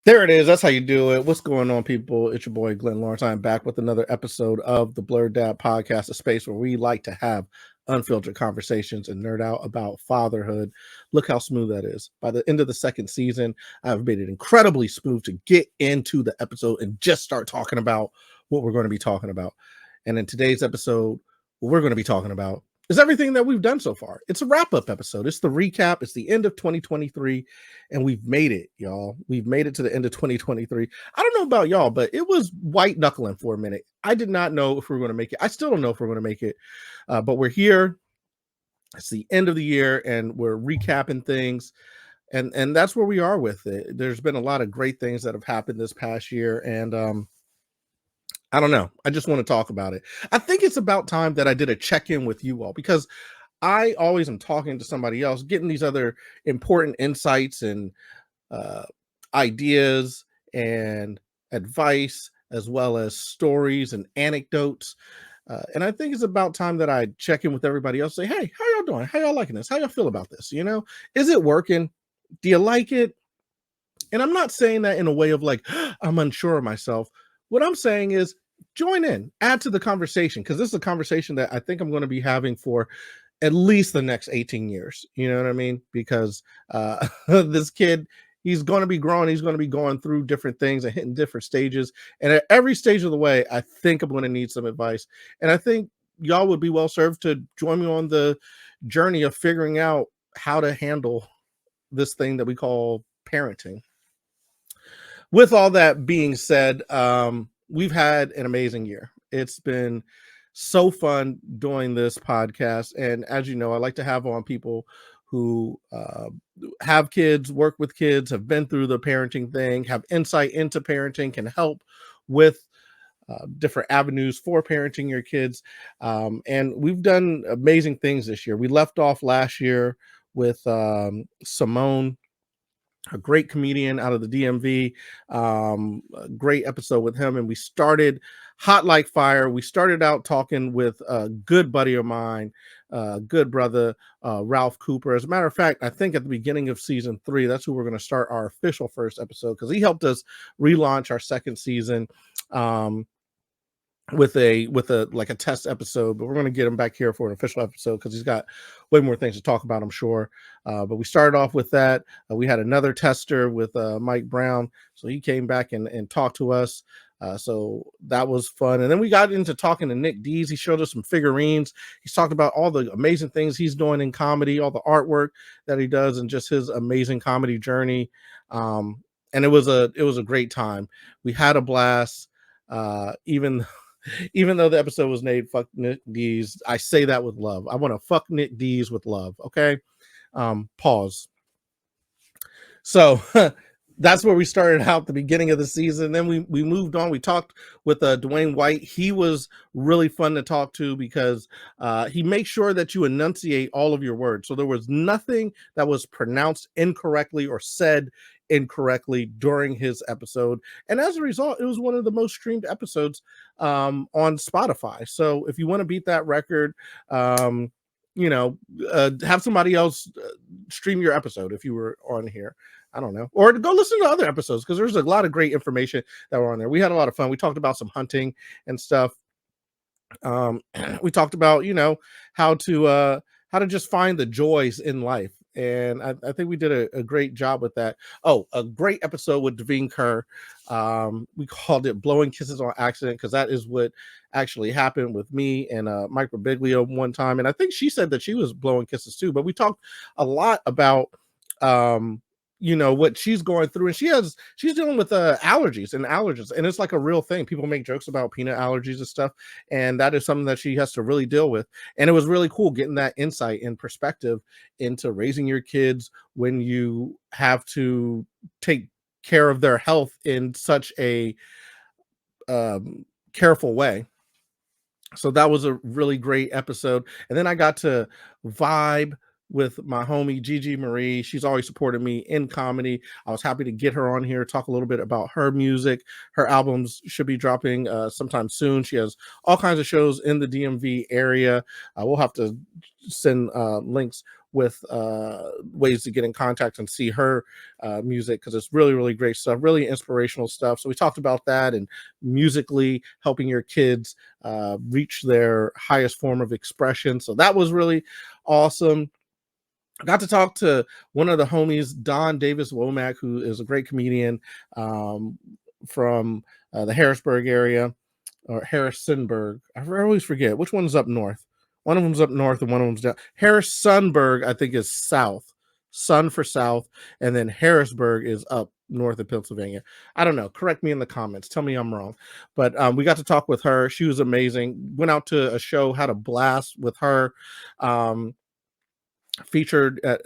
There it is. That's how you do it. What's going on, people? It's your boy, Glennlawrence. I'm back with another episode of the Blerd Dad Podcast, a space where we like to have unfiltered conversations and nerd out about fatherhood. Look how smooth that is. By the end of the second season, I've made it incredibly smooth to get into the episode and just start talking about what we're going to be talking about. And in today's episode, what we're going to be talking about is everything that we've done so far. It's a wrap-up episode. It's the recap. It's the end of 2023. And we've made it, y'all. We've made it to the end of 2023. I don't know about y'all, but it was white knuckling for a minute. I did not know if we were going to make it. I still don't know if we're going to make it, but we're here. It's the end of the year, and we're recapping things, and that's where we are with it. There's been a lot of great things that have happened this past year, and I don't know. I just want to talk about it. I think it's about time that I did a check-in with you all, because I always am talking to somebody else, getting these other important insights and ideas and advice, as well as stories and anecdotes. And I think it's about time that I check in with everybody else. Say, hey, how y'all doing? How y'all liking this? How y'all feel about this? You know, is it working? Do you like it? And I'm not saying that in a way of like, I'm unsure of myself. What I'm saying is join in, add to the conversation, because this is a conversation that I think I'm going to be having for at least the next 18 years. You know what I mean? Because this kid, he's going to be growing. He's going to be going through different things and hitting different stages. And at every stage of the way, I think I'm going to need some advice. And I think y'all would be well served to join me on the journey of figuring out how to handle this thing that we call parenting. With all that being said, we've had an amazing year. It's been so fun doing this podcast. And as you know, I like to have on people who have kids, work with kids, have been through the parenting thing, have insight into parenting, can help with different avenues for parenting your kids. And we've done amazing things this year. We left off last year with Simone, a great comedian out of the DMV. A great episode with him. And we started hot like fire. We started out talking with a good buddy of mine, good brother, Ralph Cooper. As a matter of fact, I think at the beginning of season 3, that's who we're going to start our official first episode, because he helped us relaunch our second season. With a like a test episode, but we're going to get him back here for an official episode because he's got way more things to talk about, I'm sure. But we started off with that. We had another tester with Mike Brown, so he came back and talked to us. So that was fun. And then we got into talking to Nick Dees. He showed us some figurines. He's talked about all the amazing things he's doing in comedy, all the artwork that he does, and just his amazing comedy journey. And it was a great time. We had a blast. Even though the episode was named "Fuck Nick Dees," I say that with love. I want to fuck Nick Dees with love. Okay. Pause. So that's where we started out the beginning of the season. Then we moved on. We talked with Dwayne White. He was really fun to talk to because he makes sure that you enunciate all of your words. So there was nothing that was pronounced incorrectly or said incorrectly during his episode. And as a result, it was one of the most streamed episodes on Spotify. So if you want to beat that record, have somebody else stream your episode if you were on here. I don't know. Or go listen to other episodes, because there's a lot of great information that were on there. We had a lot of fun. We talked about some hunting and stuff. We talked about, how to just find the joys in life. And I think we did a great job with that. Oh, a great episode with Devine Kerr. We called it Blowing Kisses on Accident, because that is what actually happened with me and Mike Birbiglia one time. And I think she said that she was blowing kisses too. But we talked a lot about what she's going through, and she's dealing with allergies, and it's like a real thing. People make jokes about peanut allergies and stuff, and that is something that she has to really deal with. And it was really cool getting that insight and perspective into raising your kids when you have to take care of their health in such a careful way. So that was a really great episode. And then I got to vibe with my homie Gigi Marie. She's always supported me in comedy. I was happy to get her on here, talk a little bit about her music. Her albums should be dropping sometime soon. She has all kinds of shows in the DMV area. We'll have to send links with ways to get in contact and see her music, because it's really, really great stuff, really inspirational stuff. So we talked about that, and musically helping your kids reach their highest form of expression. So that was really awesome. I got to talk to one of the homies, Don Davis Womack, who is a great comedian um, from the Harrisburg area, or Harrisonburg. I always forget which one's up north. One of them's up north and one of them's down. Harrisonburg, I think, is south. Sun for south, and then Harrisburg is up north of Pennsylvania. I don't know. Correct me in the comments. Tell me I'm wrong. But we got to talk with her. She was amazing. Went out to a show, had a blast with her. Featured at,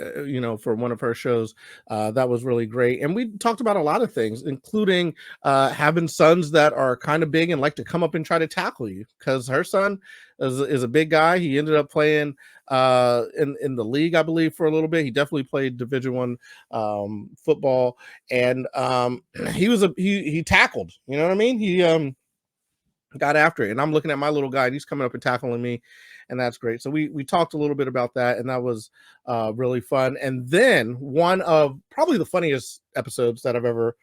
for one of her shows. That was really great, and we talked about a lot of things, including having sons that are kind of big and like to come up and try to tackle you, because her son is a big guy. He ended up playing in the league, I believe, for a little bit. He definitely played Division I football, and he tackled, you know what I mean, he got after it, and I'm looking at my little guy and he's coming up and tackling me, and that's great. So we talked a little bit about that, and that was really fun. And then one of probably the funniest episodes that I've ever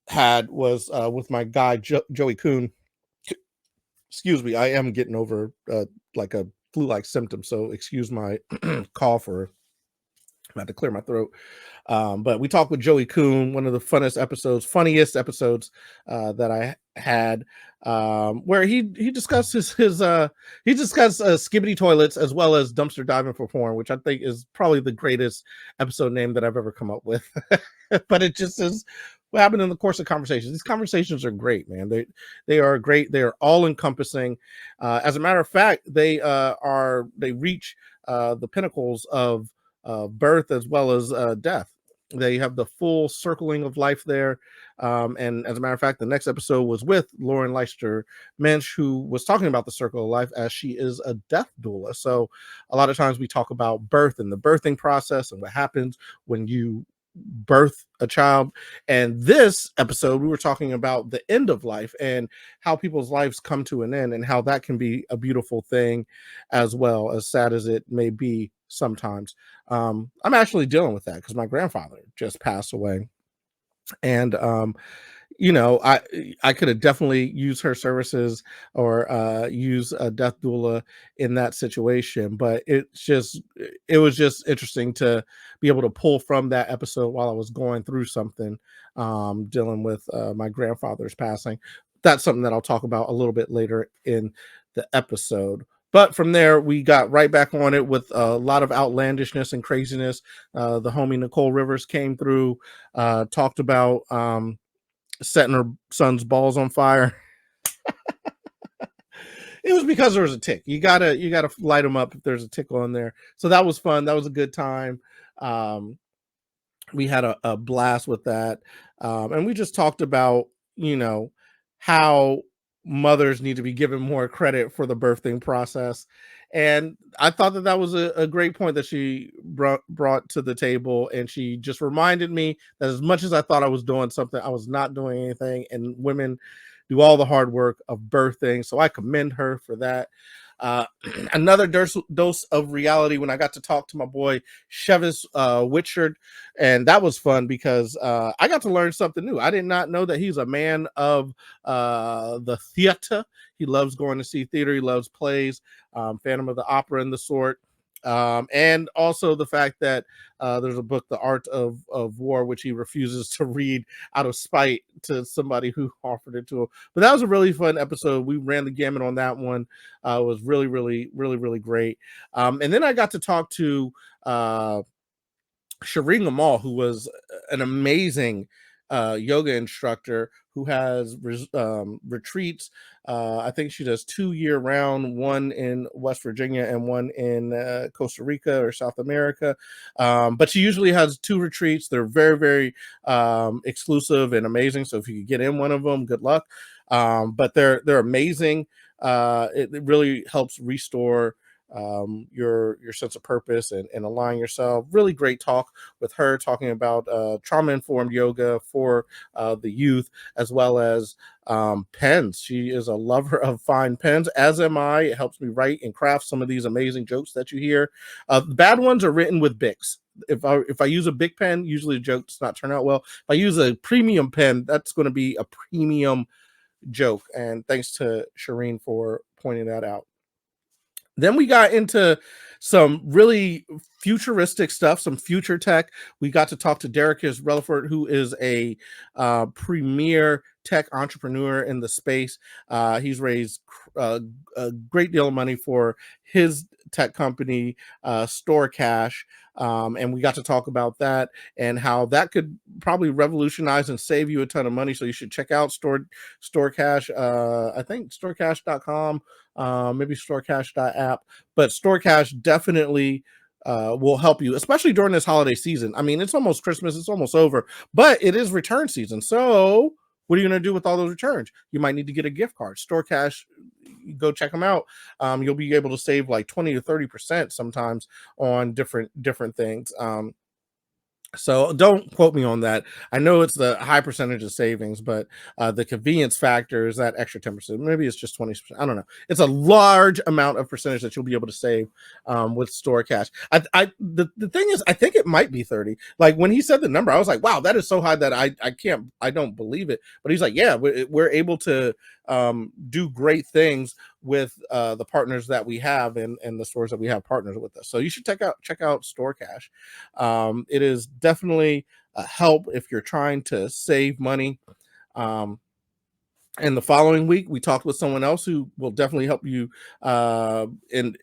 had was with my guy Joey Kuhn. Excuse me, I am getting over like a flu-like symptom, so excuse my cough, or I have to clear my throat. But we talked with Joey Kuhn, one of the funniest episodes that I had, where he discussed he discussed skibbity toilets as well as dumpster diving for porn, which I think is probably the greatest episode name that I've ever come up with. But it just is what happened in the course of conversations. These conversations are great, man. They are great. They are all encompassing. As a matter of fact, they reach the pinnacles of birth as well as death. They have the full circling of life there. And as a matter of fact, the next episode was with Lauren Leicester Mensch, who was talking about the circle of life, as she is a death doula. So a lot of times we talk about birth and the birthing process and what happens when you birth a child. And this episode, we were talking about the end of life and how people's lives come to an end, and how that can be a beautiful thing as well, as sad as it may be sometimes. I'm actually dealing with that because my grandfather just passed away, and I could have definitely used her services, or use a death doula in that situation. But it was just interesting to be able to pull from that episode while I was going through something, dealing with my grandfather's passing. That's something that I'll talk about a little bit later in the episode. But from there, we got right back on it with a lot of outlandishness and craziness. The homie Nicole Rivers came through, talked about setting her son's balls on fire. It was because there was a tick. You gotta light them up if there's a tick on there. So that was fun. That was a good time. Um, we had a blast with that, and we just talked about, how mothers need to be given more credit for the birthing process. And I thought that was a great point that she brought to the table, and she just reminded me that as much as I thought I was doing something, I was not doing anything, and women do all the hard work of birthing. So I commend her for that. Another dose of reality when I got to talk to my boy Chevis Witchard, and that was fun because I got to learn something new. I did not know that he's a man of the theater. He loves going to see theater. He loves plays, Phantom of the Opera and the sort. And also the fact that there's a book, The Art of War, which he refuses to read out of spite to somebody who offered it to him. But that was a really fun episode. We ran the gamut on that one. It was really, really, really, really great. And then I got to talk to Shireen Amal, who was an amazing yoga instructor who has retreats. I think she does 2 year round, one in West Virginia and one in Costa Rica or South America. But she usually has 2 retreats. They're very, very exclusive and amazing. So if you could get in one of them, good luck. But they're amazing. It really helps restore your sense of purpose and align yourself. Really great talk with her, talking about trauma-informed yoga for the youth, as well as pens. She is a lover of fine pens, as am I. It helps me write and craft some of these amazing jokes that you hear. The bad ones are written with Bics. If I use a big pen, usually the joke does not turn out well. If I use a premium pen, that's going to be a premium joke. And thanks to Shireen for pointing that out. Then we got into some really futuristic stuff, some future tech. We got to talk to Derrick Relaford, who is a premier tech entrepreneur in the space. He's raised a great deal of money for his tech company, Store Cash. And we got to talk about that and how that could probably revolutionize and save you a ton of money. So you should check out Store Cash. I think storecash.com, maybe storecash.app, but Store Cash definitely will help you, especially during this holiday season. I mean, it's almost Christmas, it's almost over, but it is return season. So what are you going to do with all those returns? You might need to get a gift card. Store Cash, go check them out. You'll be able to save like 20 to 30% sometimes on different things. So don't quote me on that. I know it's the high percentage of savings, but the convenience factor is that extra 10%. Maybe it's just 20%. I don't know. It's a large amount of percentage that you'll be able to save with Store Cash. The thing is, I think it might be 30. Like when he said the number, I was like, wow, that is so high that I don't believe it. But he's like, yeah, we're able to do great things with the partners that we have and the stores that we have partners with us. So you should check out Store Cash. It is definitely a help if you're trying to save money. And the following week, we talked with someone else who will definitely help you in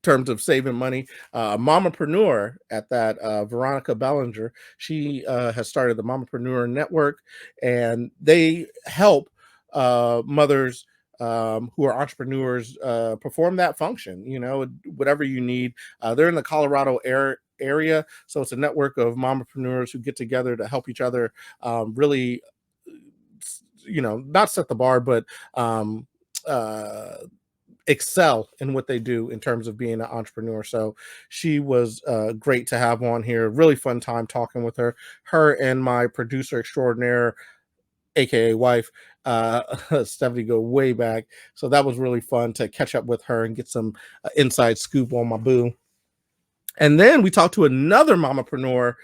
terms of saving money. Mamapreneur at that, Veronica Bellinger. She has started the Mamapreneur Network, and they help mothers who are entrepreneurs perform that function. You know, whatever you need. They're in the Colorado area, so it's a network of mompreneurs who get together to help each other really, you know, not set the bar, but excel in what they do in terms of being an entrepreneur. So she was great to have on here. Really fun time talking with her and my producer extraordinaire, aka wife, Stephanie, go way back. So that was really fun to catch up with her and get some inside scoop on my boo. And then we talked to another mamapreneur,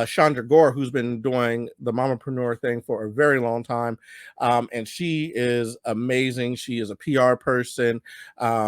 Chandra Gore, who's been doing the mamapreneur thing for a very long time. And she is amazing. She is a PR person.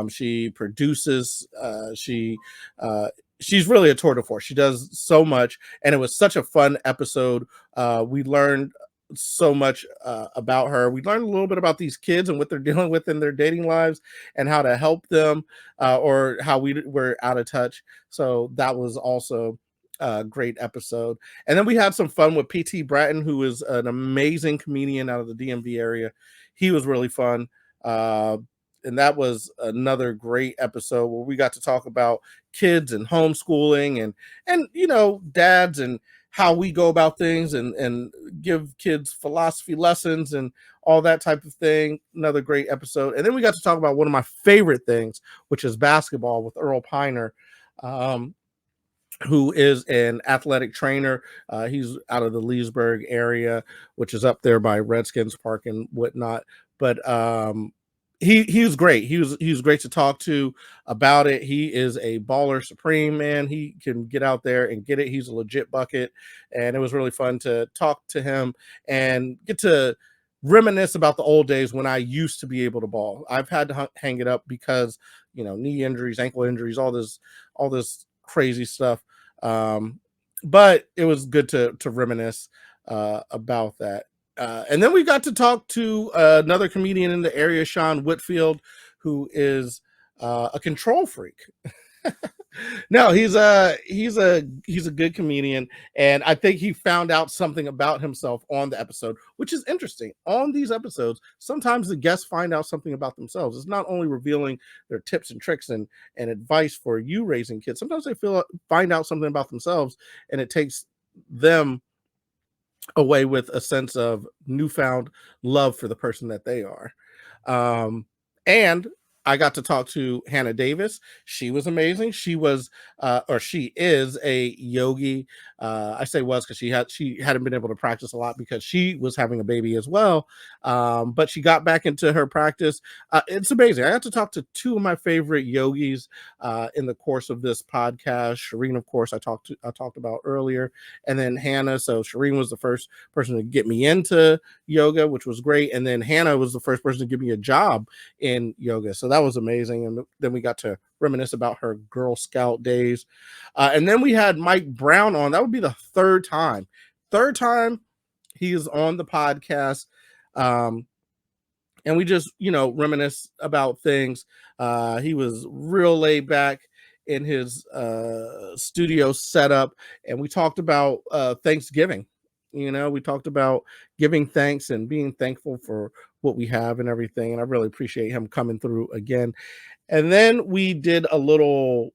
She produces. She's really a tour de force. She does so much. And it was such a fun episode. We learned so much about her. We learned a little bit about these kids and what they're dealing with in their dating lives and how to help them, or how we were out of touch. So that was also a great episode. And then we had some fun with PT Bratton, who is an amazing comedian out of the DMV area. He was really fun. And that was another great episode where we got to talk about kids and homeschooling and you know, dads and how we go about things and give kids philosophy lessons and all that type of thing. Another great episode. And then we got to talk about one of my favorite things, which is basketball, with Earl Piner, who is an athletic trainer. He's out of the Leesburg area, which is up there by Redskins Park and whatnot. But he was great. He was great to talk to about it. He is a baller supreme, man. He can get out there and get it. He's a legit bucket, and it was really fun to talk to him and get to reminisce about the old days when I used to be able to ball. I've had to hang it up because, you know, knee injuries, ankle injuries, all this crazy stuff. But it was good to reminisce about that. And then we got to talk to another comedian in the area, Sean Whitfield, who is a control freak. No, he's a good comedian, and I think he found out something about himself on the episode, which is interesting. On these episodes, sometimes the guests find out something about themselves. It's not only revealing their tips and tricks and advice for you raising kids. Sometimes they find out something about themselves, and it takes them away with a sense of newfound love for the person that they are. And I got to talk to Hannah Davis. She was amazing. She was, or she is a yogi. I say was because she hadn't been able to practice a lot because she was having a baby as well. But she got back into her practice. It's amazing. I got to talk to two of my favorite yogis in the course of this podcast. Shireen, of course, I talked about earlier, and then Hannah. So Shireen was the first person to get me into yoga, which was great, and then Hannah was the first person to give me a job in yoga. So that was amazing. And then we got to reminisce about her Girl Scout days. And then we had Mike Brown on. That would be the third time. Third time he is on the podcast. And we just, reminisce about things. He was real laid back in his studio setup. And we talked about Thanksgiving. We talked about giving thanks and being thankful for what we have and everything. And I really appreciate him coming through again. And then we did a little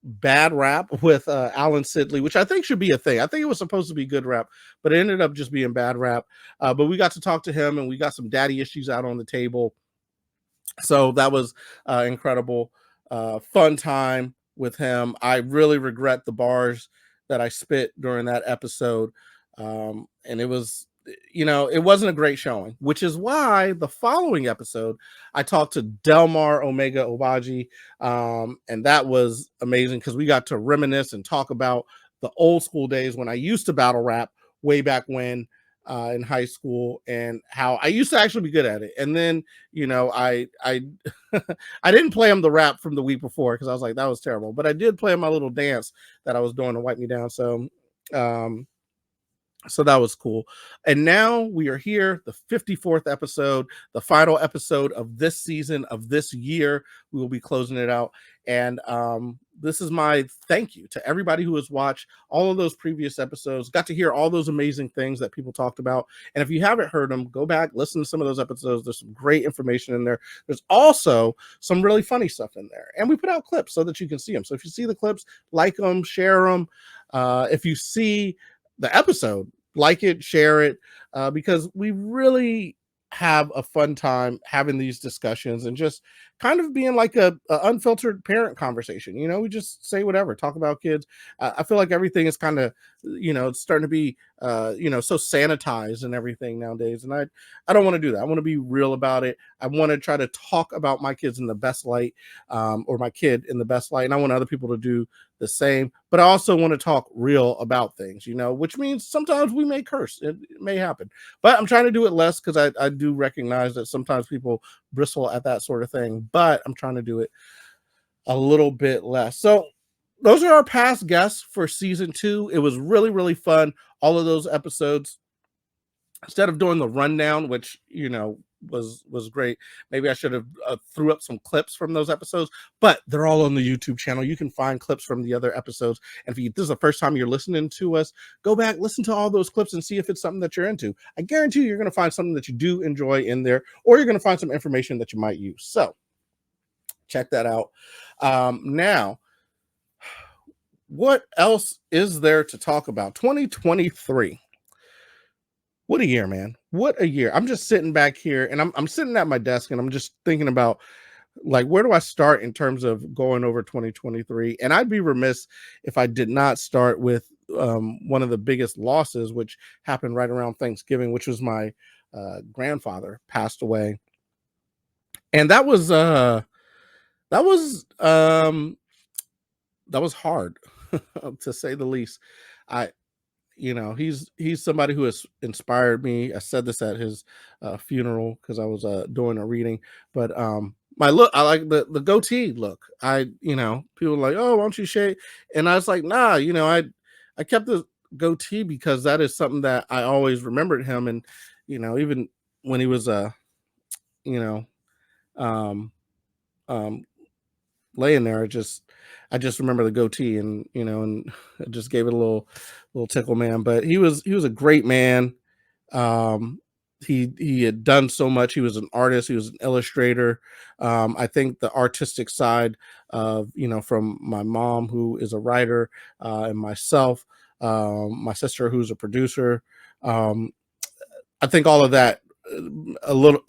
bad rap with Alan Sidley, which I think should be a thing. I think it was supposed to be good rap, but it ended up just being bad rap. But we got to talk to him and we got some daddy issues out on the table. So that was incredible. Fun time with him. I really regret the bars that I spit during that episode. And it was, it wasn't a great showing, which is why the following episode, I talked to Delmar Omega Obaji. And that was amazing because we got to reminisce and talk about the old school days when I used to battle rap way back when in high school and how I used to actually be good at it. And then, I I didn't play him the rap from the week before because I was like, that was terrible. But I did play him my little dance that I was doing to wipe me down. So that was cool. And now we are here, the 54th episode, the final episode of this season, of this year. We will be closing it out. And this is my thank you to everybody who has watched all of those previous episodes, got to hear all those amazing things that people talked about. And if you haven't heard them, go back, listen to some of those episodes. There's some great information in there. There's also some really funny stuff in there. And we put out clips so that you can see them. So if you see the clips, like them, share them. If you see the episode, like it, share it, because we really have a fun time having these discussions and just kind of being like a unfiltered parent conversation. We just say whatever, talk about kids. I feel like everything is kind of, it's starting to be, so sanitized and everything nowadays. And I don't want to do that. I want to be real about it. I want to try to talk about my kids in the best light, or my kid in the best light. And I want other people to do the same, but I also want to talk real about things, which means sometimes we may curse. It may happen, but I'm trying to do it less because I do recognize that sometimes people bristle at that sort of thing, but I'm trying to do it a little bit less. So those are our past guests for season 2. It was really, really fun. All of those episodes, instead of doing the rundown, which, was great. Maybe I should have threw up some clips from those episodes, but they're all on the YouTube channel. You can find clips from the other episodes. And if this is the first time you're listening to us, go back, listen to all those clips and see if it's something that you're into. I guarantee you're going to find something that you do enjoy in there, or you're going to find some information that you might use. So check that out. Now, what else is there to talk about? 2023. What a year, man. What a year. I'm just sitting back here and I'm sitting at my desk and I'm just thinking about, like, where do I start in terms of going over 2023? And I'd be remiss if I did not start with one of the biggest losses, which happened right around Thanksgiving, which was my grandfather passed away. And that was hard to say the least. He's somebody who has inspired me. I said this at his funeral because I was doing a reading, but my look, I like the goatee look. People are like, oh, why don't you shave? And I was like, nah, I kept the goatee because that is something that I always remembered him. And, even when he was, laying there, I just remember the goatee and I just gave it a little tickle, man. But he was a great man. He had done so much. He was an artist. He was an illustrator. I think the artistic side of, from my mom, who is a writer, and myself, my sister, who's a producer. I think all of that, a little,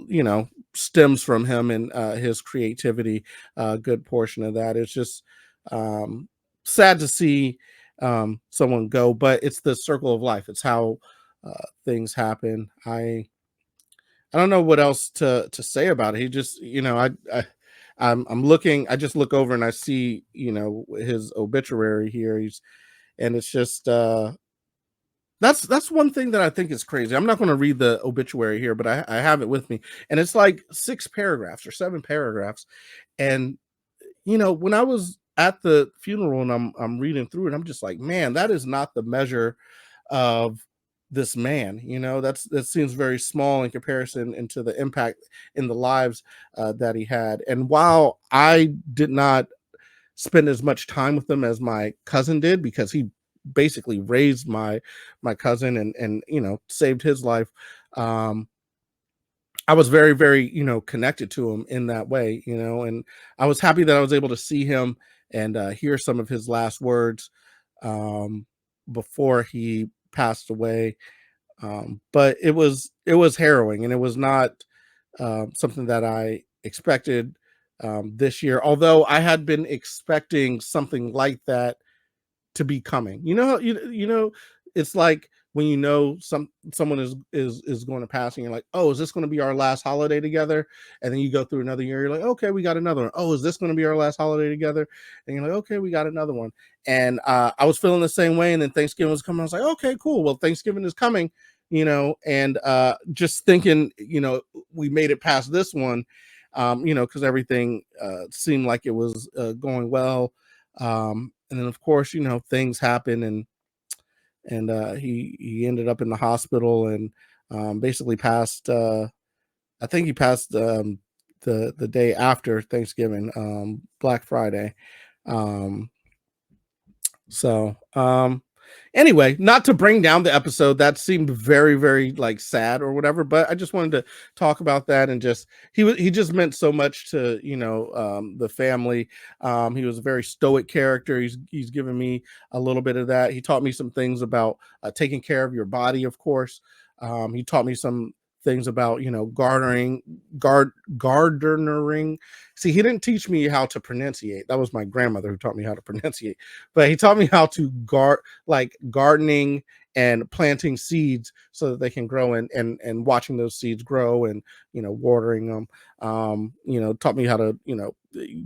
stems from him and his creativity. A good portion of that. It's just um, sad to see someone go, but it's the circle of life. It's how things happen. I don't know what else to say about it. He just, I'm looking. I just look over and I see, his obituary here. And it's just that's one thing that I think is crazy. I'm not going to read the obituary here, but I have it with me, and it's like 6 paragraphs or 7 paragraphs. And when I was at the funeral and I'm reading through it, I'm just like, man, that is not the measure of this man. That seems very small in comparison into the impact in the lives that he had. And while I did not spend as much time with him as my cousin did, because he basically raised my cousin and saved his life, I was very, very, connected to him in that way, and I was happy that I was able to see him and hear some of his last words um, before he passed away. But it was harrowing, and it was not something that I expected this year. Although I had been expecting something like that to be coming. It's like when someone is going to pass and you're like, oh, is this going to be our last holiday together? And then you go through another year, you're like, okay, we got another one. Oh, is this going to be our last holiday together? And you're like, okay, we got another one. And I was feeling the same way. And then Thanksgiving was coming. I was like, okay, cool. Well, Thanksgiving is coming, and just thinking, we made it past this one, because everything seemed like it was going well. And then of course, things happen, and he ended up in the hospital and basically passed. I think he passed the day after Thanksgiving, Black Friday. Um, so anyway, not to bring down the episode, that seemed very, very like sad or whatever, but I just wanted to talk about that. And just he just meant so much to the family. He was a very stoic character. He's given me a little bit of that. He taught me some things about taking care of your body, of course. He taught me some things about gardening. See, he didn't teach me how to pronunciate. That was my grandmother who taught me how to pronunciate, but he taught me how to gardening and planting seeds so that they can grow, and watching those seeds grow, and watering them. Taught me how to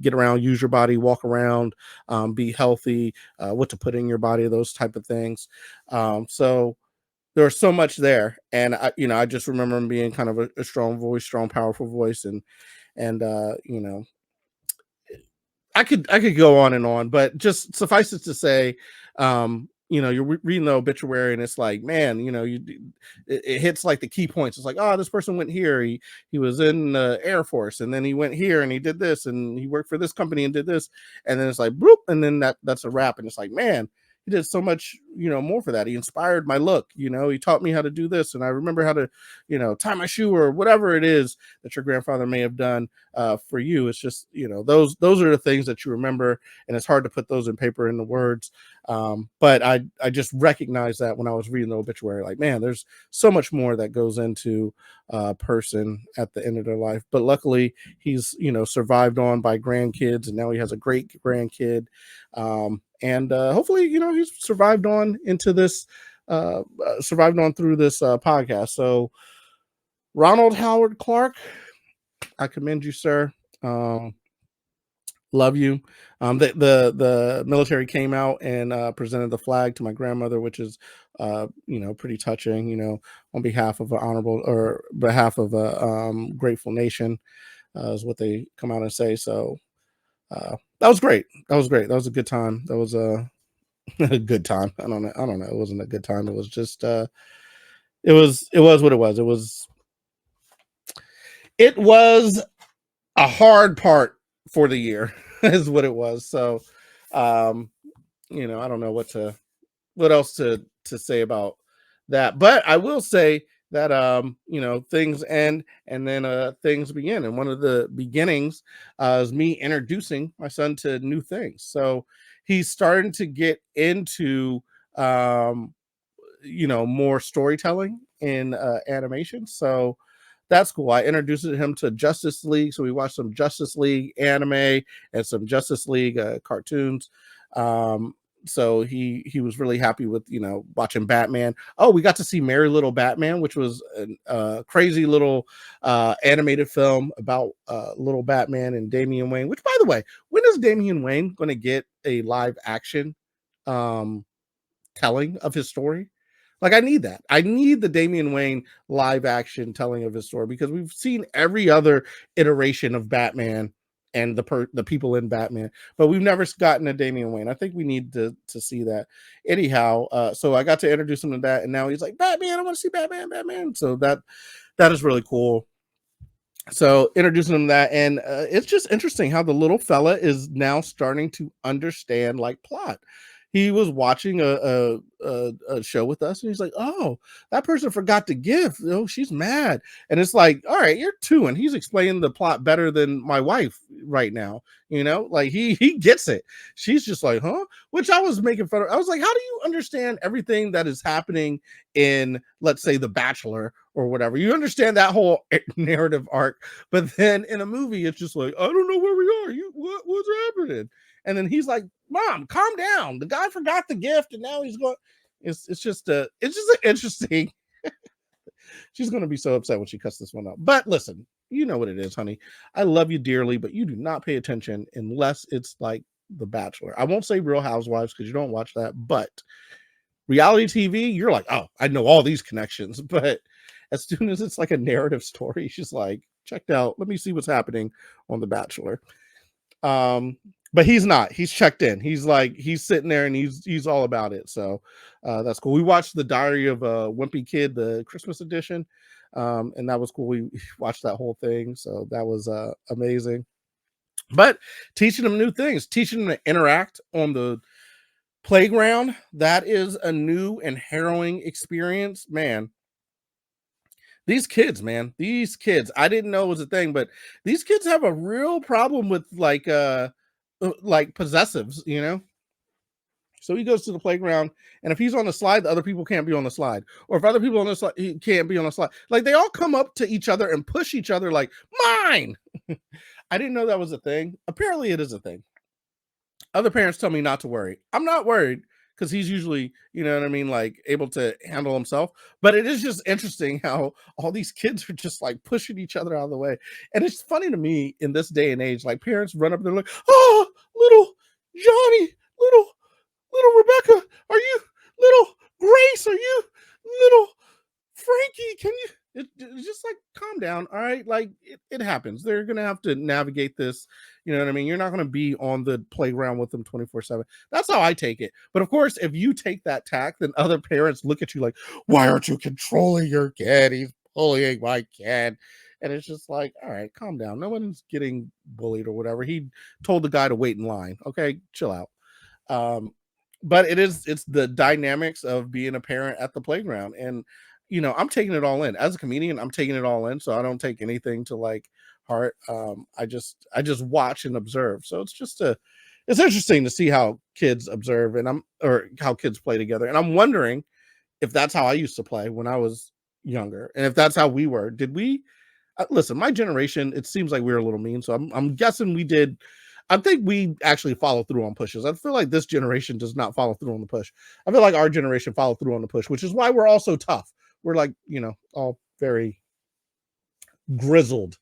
get around, use your body, walk around, be healthy, what to put in your body, those type of things. So there was so much there, and I just remember him being kind of a strong voice, strong, powerful voice, and I could go on and on, but just suffice it to say, you're reading the obituary, and it's like, man, it hits like the key points. It's like, oh, this person went here. He was in the Air Force, and then he went here, and he did this, and he worked for this company and did this, and then it's like, boop, and then that's a wrap, and it's like, man, he did so much, more for that. He inspired my look. He taught me how to do this, and I remember how to, tie my shoe or whatever it is that your grandfather may have done for you. It's just, those are the things that you remember, and it's hard to put those in paper in the words. But I just recognized that when I was reading the obituary, like, man, there's so much more that goes into a person at the end of their life. But luckily, he's survived on by grandkids, and now he has a great grandkid. And hopefully, he's survived on into this, survived on through this podcast. So, Ronald Howard Clark, I commend you, sir. Love you. The military came out and presented the flag to my grandmother, which is pretty touching. On behalf of an honorable, or behalf of a grateful nation, is what they come out and say. So that was great. That was great. That was a good time. That was a good time. I don't know. It wasn't a good time. It was just it was what it was. It was a hard part for the year is what it was. So um I don't know what else to say about that, but I will say that things end, and then things begin, and one of the beginnings is me introducing my son to new things. So he's starting to get into more storytelling in animation. So that's cool. I introduced him to Justice League, so we watched some Justice League anime and some Justice League cartoons. Um, so he was really happy with watching Batman. Oh, we got to see Merry Little Batman, which was a crazy little animated film about little Batman and Damian Wayne. Which, by the way, when is Damian Wayne going to get a live action um, telling of his story? Like, I need that. I need the Damian Wayne live action telling of his story, because we've seen every other iteration of Batman and the people in Batman, but we've never gotten a Damian Wayne. I think we need to see that. Anyhow, so I got to introduce him to that, and now he's like, Batman, I want to see Batman. So that is really cool. So introducing him to that, and it's just interesting how the little fella is now starting to understand like plot. He was watching a show with us, and he's like, "Oh, that person forgot to give. Oh, she's mad." And it's like, "All right, you're 2, and he's explaining the plot better than my wife right now." Like he gets it. She's just like, "Huh?" Which I was making fun of. I was like, "How do you understand everything that is happening in, let's say, The Bachelor or whatever? You understand that whole narrative arc, but then in a movie, it's just like, I don't know where we are. What's happening?" And then he's like, "Mom, calm down. The guy forgot the gift, and now he's going." It's just an interesting. She's going to be so upset when she cuts this one out. But listen, you know what it is, honey. I love you dearly, but you do not pay attention unless it's like The Bachelor. I won't say Real Housewives because you don't watch that, but reality TV, you're like, "Oh, I know all these connections." But as soon as it's like a narrative story, she's like, "Checked out. Let me see what's happening on The Bachelor." But he's not. He's checked in. He's like, he's sitting there and he's all about it. So that's cool. We watched The Diary of a Wimpy Kid, the Christmas edition, and that was cool. We watched that whole thing, so that was amazing. But teaching them new things, teaching them to interact on the playground, that is a new and harrowing experience, man. These kids, man, these kids, I didn't know it was a thing, but these kids have a real problem with like possessives. So he goes to the playground, and if he's on the slide, the other people can't be on the slide. Or if other people on the slide, he can't be on the slide. Like, they all come up to each other and push each other like, "Mine." I didn't know that was a thing. Apparently it is a thing. Other parents tell me not to worry. I'm not worried because he's usually, you know what I mean, like able to handle himself. But it is just interesting how all these kids are just like pushing each other out of the way. And it's funny to me in this day and age, like parents run up and they're like, "Oh, little Johnny, little Rebecca, are you, little Grace, are you, little Frankie, can you," it's just like, calm down, all right? Like, it happens. They're gonna have to navigate this. You know what I mean? You're not gonna be on the playground with them 24/7. That's how I take it. But of course, if you take that tack, then other parents look at you like, "Why aren't you controlling your kid? He's bullying my kid." And it's just like, all right, calm down. No one's getting bullied or whatever. He told the guy to wait in line. Okay, chill out. Um, but it's the dynamics of being a parent at the playground. And I'm taking it all in. As a comedian, I'm taking it all in, so I don't take anything to like heart. I just watch and observe. So it's interesting to see how kids observe, or how kids play together. And I'm wondering if that's how I used to play when I was younger, and if that's how we were. Did we listen, my generation, it seems like we were a little mean, so I'm guessing we did. I think we actually follow through on pushes. I feel like this generation does not follow through on the push. I feel like our generation followed through on the push, which is why we're all so tough. We're like, all very grizzled,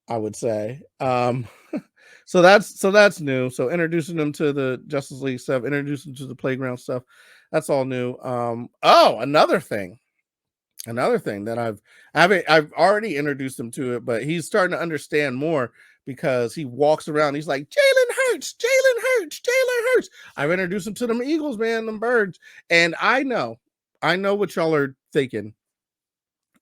I would say. So that's new. So introducing them to the Justice League stuff, introducing them to the playground stuff, that's all new. Oh, another thing that I've already introduced him to it, but he's starting to understand more because he walks around. He's like, "Jalen Hurts, Jalen Hurts, Jalen Hurts." I've introduced him to them Eagles, man, them birds. And I know what y'all are thinking.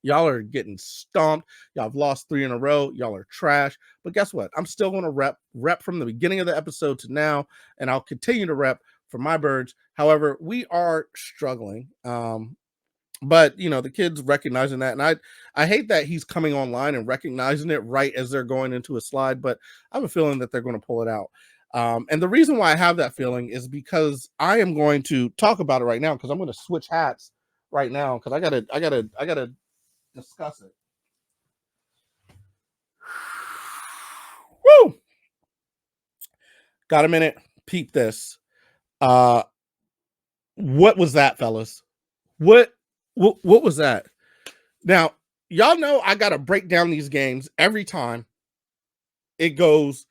Y'all are getting stomped. Y'all have lost 3 in a row. Y'all are trash. But guess what? I'm still going to rep from the beginning of the episode to now, and I'll continue to rep for my birds. However, we are struggling. But the kids recognizing that, and I hate that he's coming online and recognizing it right as they're going into a slide, but I have a feeling that they're going to pull it out. And the reason why I have that feeling is because I am going to talk about it right now, because I'm going to switch hats right now, because I gotta discuss it. Woo! Got a minute? Peep this. What was that, fellas? What was that? Now, y'all know I got to break down these games every time it goes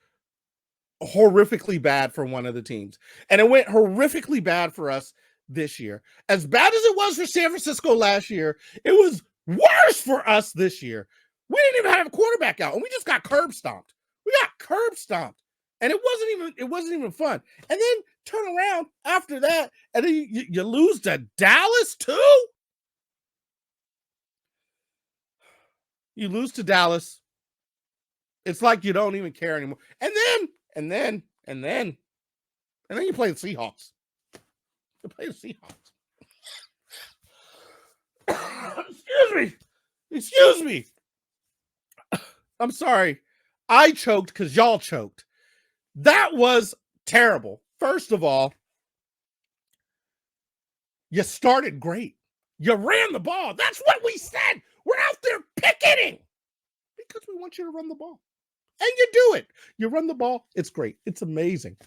horrifically bad for one of the teams. And it went horrifically bad for us this year. As bad as it was for San Francisco last year, it was worse for us this year. We didn't even have a quarterback out, and we just got curb stomped. We got curb stomped. And it wasn't even fun. And then turn around after that, and then you lose to Dallas too? You lose to Dallas. It's like you don't even care anymore. And then you play the Seahawks. You play the Seahawks. Excuse me. I'm sorry. I choked because y'all choked. That was terrible. First of all, you started great. You ran the ball. That's what we said. We're out there picketing because we want you to run the ball. And you do it. You run the ball. It's great. It's amazing.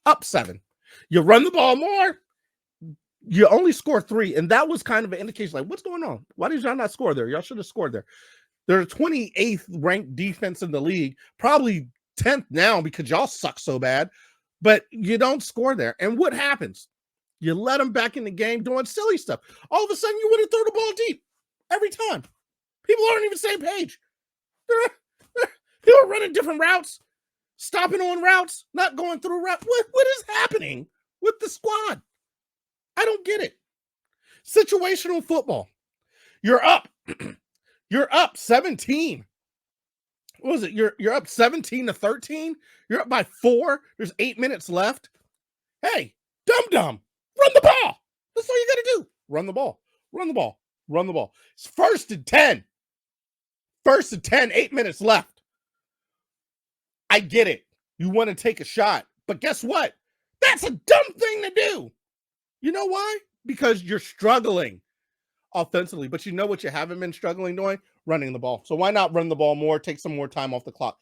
Up 7. You run the ball more. You only score 3. And that was kind of an indication like, what's going on? Why did y'all not score there? Y'all should have scored there. They're 28th ranked defense in the league. Probably 10th now because y'all suck so bad. But you don't score there. And what happens? You let them back in the game doing silly stuff. All of a sudden, you want to throw the ball deep every time. People aren't even the same page. People are running different routes, stopping on routes, not going through routes. What is happening with the squad? I don't get it. Situational football. You're up. You're up 17. What was it? You're up 17-13. You're up by 4. There's 8 minutes left. Hey, dum-dum, run the ball. That's all you got to do. Run the ball. Run the ball. Run the ball. It's 1st and 10. 1st and 10, 8 minutes left. I get it. You want to take a shot. But guess what? That's a dumb thing to do. You know why? Because you're struggling offensively. But you know what you haven't been struggling doing? Running the ball. So why not run the ball more? Take some more time off the clock.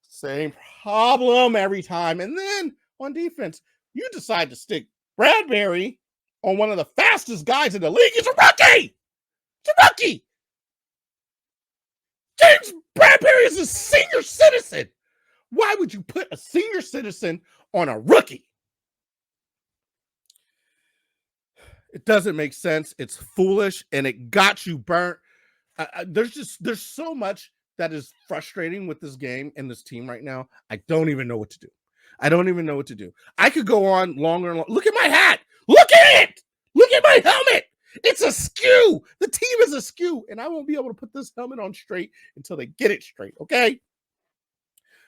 Same problem every time. And then on defense, you decide to stick Bradbury on one of the fastest guys in the league. He's a rookie. It's a rookie. James Bradbury is a senior citizen. Why would you put a senior citizen on a rookie? It doesn't make sense. It's foolish, and it got you burnt. There's so much that is frustrating with this game and this team right now. I don't even know what to do. I could go on longer and longer. Look at my hat. Look at it. Look at my helmet. It's askew. The team is askew, and I won't be able to put this helmet on straight until they get it straight, okay?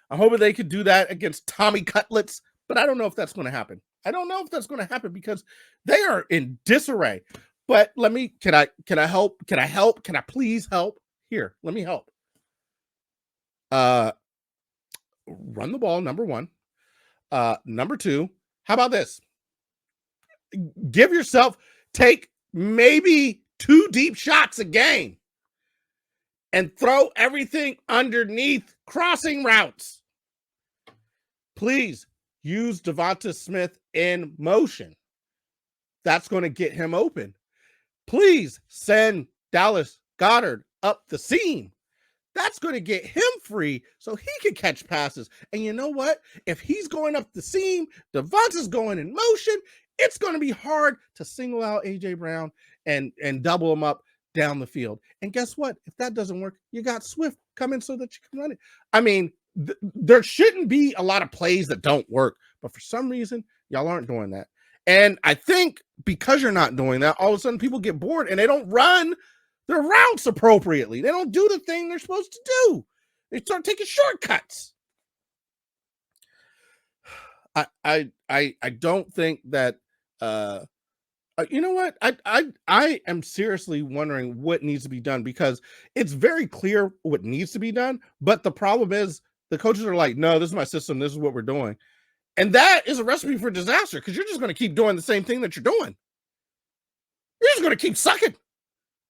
I'm hoping they could do that against Tommy Cutlets, but I don't know if that's going to happen. Because they are in disarray. But can I help? Can I please help? Here, let me help. Run the ball, number 1. Number 2, how about this? Give yourself, take maybe 2 deep shots a game and throw everything underneath crossing routes. Please use Devonta Smith in motion. That's going to get him open. Please send Dallas Goedert up the seam. That's going to get him free so he can catch passes. And you know what? If he's going up the seam, Devonta's going in motion, it's going to be hard to single out A.J. Brown and double him up down the field. And guess what? If that doesn't work, you got Swift coming so that you can run it. I mean, there shouldn't be a lot of plays that don't work, but for some reason, y'all aren't doing that. And I think because you're not doing that, all of a sudden people get bored and they don't run their routes appropriately. They don't do the thing they're supposed to do. They start taking shortcuts. I don't think that you know what? I am seriously wondering what needs to be done, because it's very clear what needs to be done, but the problem is the coaches are like, no, this is my system, this is what we're doing. And that is a recipe for disaster, because you're just going to keep doing the same thing that you're doing. You're just going to keep sucking.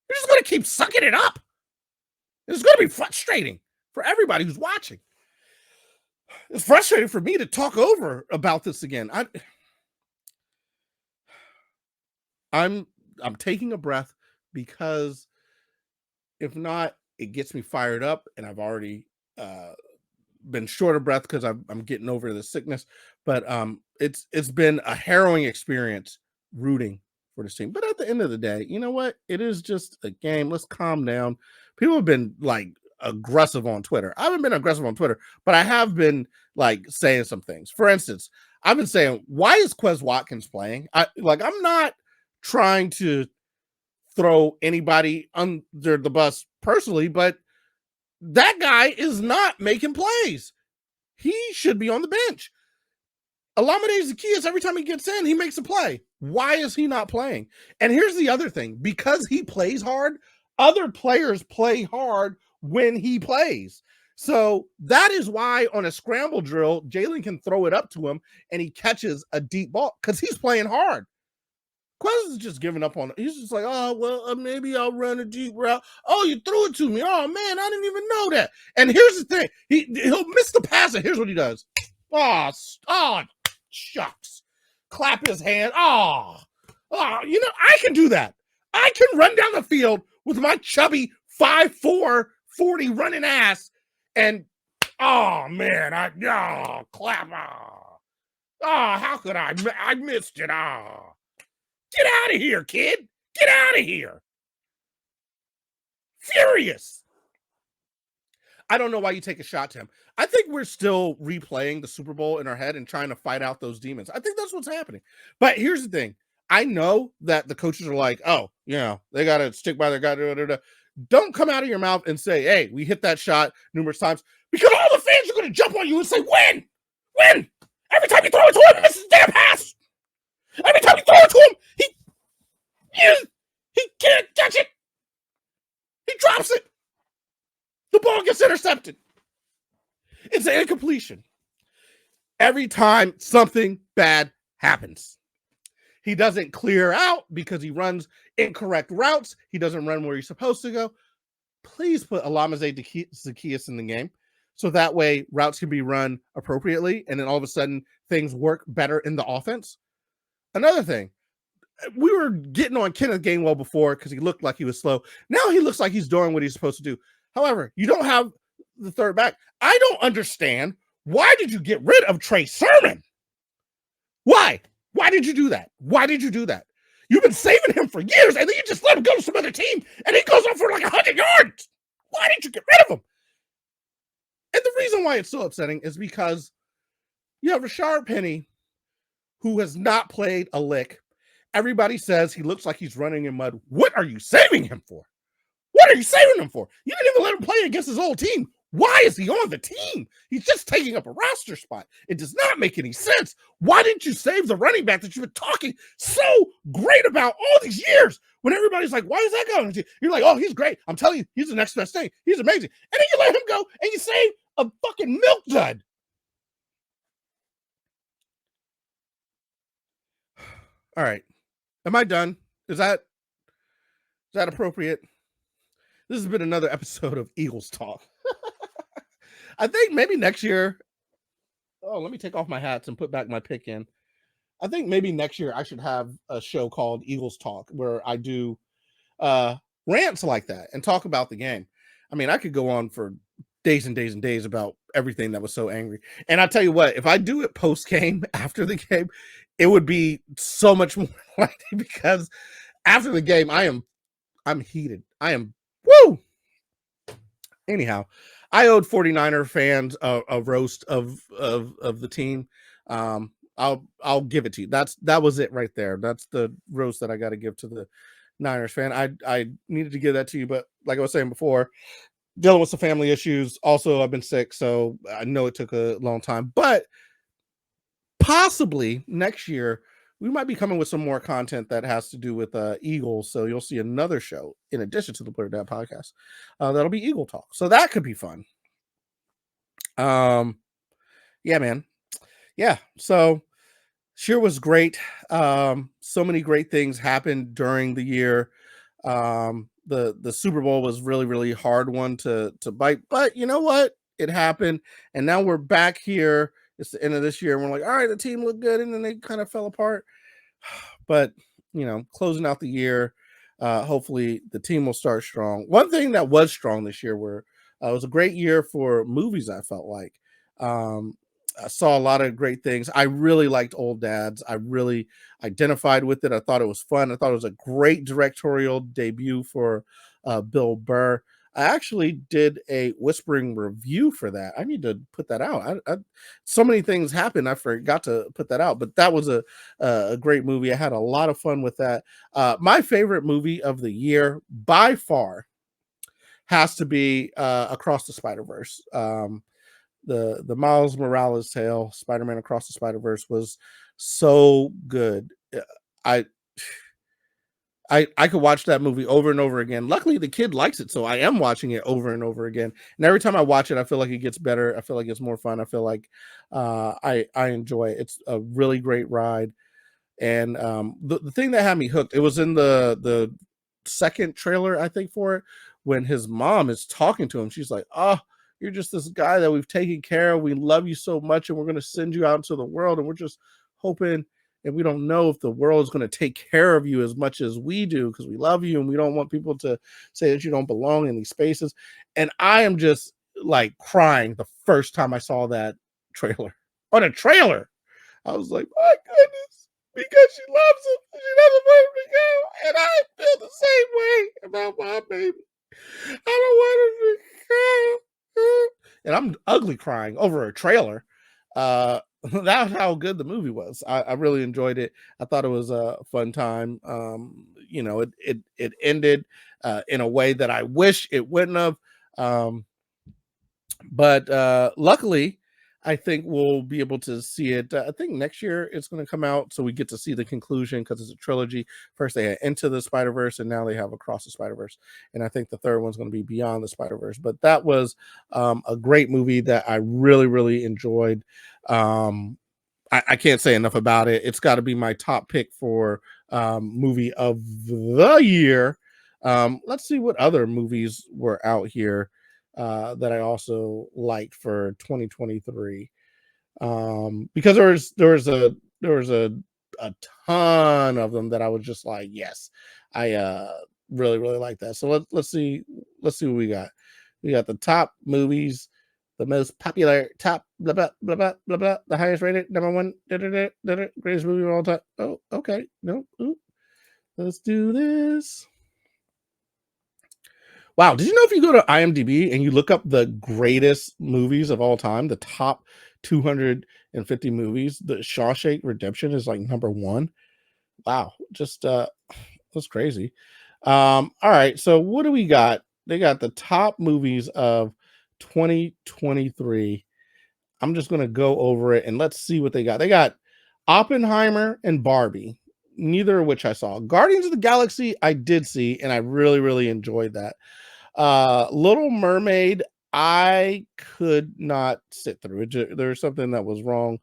You're just going to keep sucking it up. It's going to be frustrating for everybody who's watching. It's frustrating for me to talk over about this again. I'm taking a breath because if not, it gets me fired up, and I've already uh, been short of breath because I'm getting over the sickness. But it's been a harrowing experience rooting for this team. But at the end of the day, you know what? It is just a game. Let's calm down. People have been like aggressive on Twitter. I haven't been aggressive on Twitter, but I have been like saying some things. For instance, I've been saying, why is Quez Watkins playing? I'm not trying to throw anybody under the bus personally, but that guy is not making plays. He should be on the bench. Olamide Zaccheaus, every time he gets in, he makes a play. Why is he not playing? And here's the other thing. Because he plays hard, other players play hard when he plays. So that is why on a scramble drill, Jalen can throw it up to him and he catches a deep ball because he's playing hard. Quez is just giving up on it. He's just like, oh, well, maybe I'll run a deep route. Oh, you threw it to me. Oh, man, I didn't even know that. And here's the thing. He'll miss the pass, and here's what he does. Oh, shucks. Clap his hand. Oh, I can do that. I can run down the field with my chubby 5'4", 40 running ass, and, oh, man, clap. How could I? I missed it. Get out of here, kid. Get out of here. Furious. I don't know why you take a shot to him. I think we're still replaying the Super Bowl in our head and trying to fight out those demons. I think that's what's happening. But here's the thing. I know that the coaches are like, oh, they got to stick by their guy. Don't come out of your mouth and say, hey, we hit that shot numerous times, because all the fans are going to jump on you and say, win. Every time you throw it to him, this is a damn pass. Every time you throw it to him, he can't catch it. He drops it. The ball gets intercepted. It's an incompletion. Every time something bad happens, he doesn't clear out because he runs incorrect routes. He doesn't run where he's supposed to go. Please put Olamide Zaccheaus in the game so that way routes can be run appropriately, and then all of a sudden things work better in the offense. Another thing, we were getting on Kenneth Gainwell before because he looked like he was slow. Now he looks like he's doing what he's supposed to do. However, you don't have the third back. I don't understand. Why did you get rid of Trey Sermon? Why? Why did you do that? Why did you do that? You've been saving him for years, and then you just let him go to some other team, and he goes on for like 100 yards. Why did you get rid of him? And the reason why it's so upsetting is because you have Rashard Penny, who has not played a lick. Everybody says he looks like he's running in mud. What are you saving him for? What are you saving him for? You didn't even let him play against his old team. Why is he on the team? He's just taking up a roster spot. It does not make any sense. Why didn't you save the running back that you've been talking so great about all these years? When everybody's like, why is that going? You're like, oh, he's great. I'm telling you, he's the next best thing. He's amazing. And then you let him go and you save a fucking milk dud. All right. Am I done? Is that appropriate? This has been another episode of Eagles Talk. I think maybe next year. Oh, let me take off my hats and put back my pick in. I think maybe next year I should have a show called Eagles Talk where I do rants like that and talk about the game. I mean, I could go on for days and days and days about everything that was so angry. And I tell you what, if I do it post game after the game, it would be so much more likely, because after the game, I'm heated. I am woo. Anyhow, I owed 49er fans a roast of the team. I'll give it to you. That was it right there. That's the roast that I got to give to the Niners fan. I needed to give that to you, but like I was saying before, dealing with some family issues. Also, I've been sick, so I know it took a long time, but possibly next year we might be coming with some more content that has to do with Eagles. So you'll see another show in addition to the Blerd Dad Podcast. That'll be Eagle Talk. So that could be fun. Yeah, man. Yeah. So sure was great. So many great things happened during the year. The Super Bowl was really, really hard one to bite, but you know what? it happened, and now we're back here. It's the end of this year, and we're like, all right, the team looked good, and then they kind of fell apart. But closing out the year, hopefully the team will start strong. One thing that was strong this year were it was a great year for movies. I felt like um, I saw a lot of great things. I really liked Old Dads. I really identified with it. I thought it was fun. I thought it was a great directorial debut for Bill Burr. I actually did a whispering review for that. I need to put that out. So many things happened. I forgot to put that out, but that was a great movie. I had a lot of fun with that. My favorite movie of the year by far has to be Across the Spider-Verse. The Miles Morales tale, Spider-Man Across the Spider-Verse, was so good. I I could watch that movie over and over again. Luckily, the kid likes it, so I am watching it over and over again. And every time I watch it, I feel like it gets better. I feel like it's more fun. I feel like I enjoy it. It's a really great ride. And the thing that had me hooked, it was in the second trailer, I think, for it, when his mom is talking to him. She's like, "Oh, you're just this guy that we've taken care of. We love you so much, and we're going to send you out into the world, and we're just hoping." And we don't know if the world is going to take care of you as much as we do because we love you and we don't want people to say that you don't belong in these spaces. And I am just like crying the first time I saw that trailer. On a trailer, I was like, my goodness, because she loves him. She doesn't want him to go. And I feel the same way about my baby. I don't want him to go. And I'm ugly crying over a trailer. That's how good the movie was. I really enjoyed it. I thought it was a fun time. It ended in a way that I wish it wouldn't have. But luckily, I think we'll be able to see it. I think next year it's going to come out, so we get to see the conclusion because it's a trilogy. First they had Into the Spider-Verse, and now they have Across the Spider-Verse, and I think the third one's going to be Beyond the Spider-Verse. But that was a great movie that I really, really enjoyed. I can't say enough about it. It's got to be my top pick for movie of the year. Let's see what other movies were out here that I also liked for 2023. Because there was a ton of them that I was just like, yes, I really, really like that. So let's see what we got. We got the top movies, the most popular, top blah blah blah blah blah blah, the highest rated, number one, greatest movie of all time. Oh, okay, no, ooh, let's do this. Wow, did you know if you go to IMDb and you look up the greatest movies of all time, the top 250 movies, the Shawshank Redemption is like number one. Wow, just that's crazy. All right, so what do we got? They got the top movies of 2023. I'm just gonna go over it and let's see what they got. They got Oppenheimer and Barbie, neither of which I saw. Guardians of the Galaxy, I did see, and I really, really enjoyed that. Little Mermaid, I could not sit through it. There was something that was wrong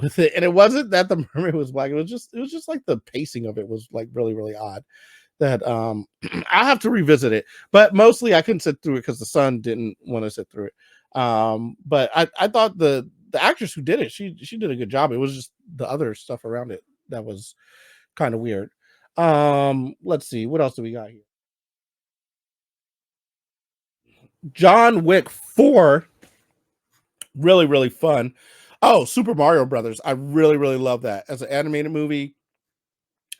with it, and it wasn't that the mermaid was black. It was just like the pacing of it was like really, really odd. That I'll have to revisit it, but mostly I couldn't sit through it because the son didn't want to sit through it. But I thought the actress who did it, she did a good job. It was just the other stuff around it that was kind of weird. Let's see, what else do we got here? John Wick 4, really, really fun. Oh, Super Mario Brothers. I really, really love that. As an animated movie,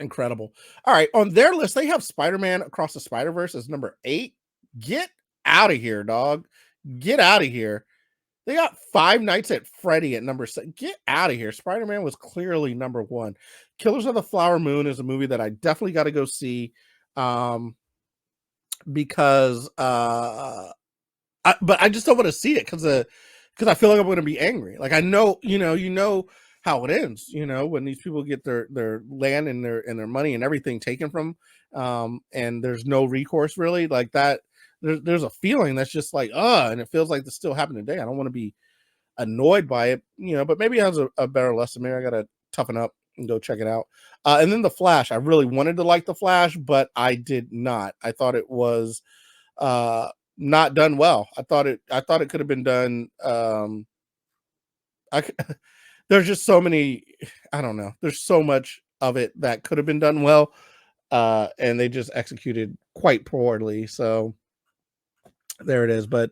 incredible. All right, on their list, they have Spider-Man Across the Spider-Verse as number 8. Get out of here, dog. Get out of here. They got Five Nights at Freddy at number 6. Get out of here. Spider-Man was clearly number 1. Killers of the Flower Moon is a movie that I definitely got to go see because but I just don't want to see it because I feel like I'm going to be angry. Like I know, how it ends. When these people get their land and their money and everything taken from, and there's no recourse really. Like that, there's a feeling that's just like, and it feels like this still happened today. I don't want to be annoyed by it, but maybe it has a better lesson. Maybe I got to toughen up and go check it out. And then The Flash. I really wanted to like The Flash, but I did not. I thought it was not done well. I thought it could have been done. I there's just so many. I don't know. There's so much of it that could have been done well, and they just executed quite poorly. So there it is. But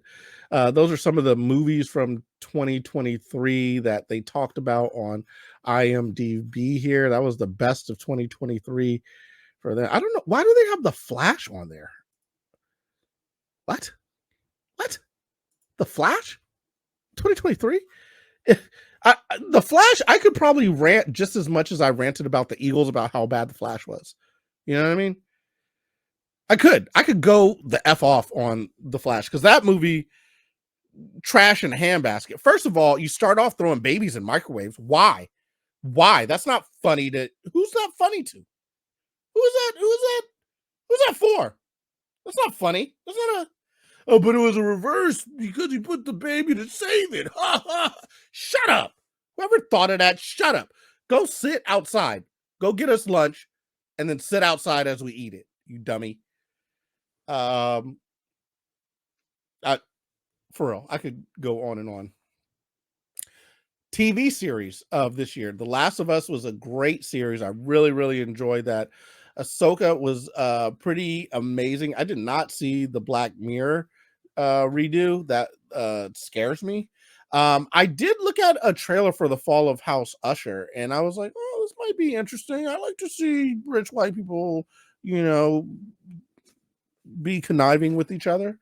those are some of the movies from 2023 that they talked about on IMDb here. That was the best of 2023 for them. I don't know, why do they have The Flash on there? What? The Flash? 2023? The Flash, I could probably rant just as much as I ranted about the Eagles about how bad the Flash was. You know what I mean? I could go the F off on the Flash, because that movie, trash in a handbasket. First of all, you start off throwing babies in microwaves. Why? That's not funny to. Who's that funny to? Who's that for? That's not funny. That's not a. Oh, but it was a reverse because he put the baby to save it. Ha ha. Shut up. Whoever thought of that, shut up. Go sit outside. Go get us lunch and then sit outside as we eat it, you dummy. I, for real, I could go on and on. TV series of this year. The Last of Us was a great series. I really, really enjoyed that. Ahsoka was pretty amazing. I did not see the Black Mirror redo. That scares me. I did look at a trailer for the Fall of House Usher, and I was like, oh, this might be interesting. I like to see rich white people, be conniving with each other.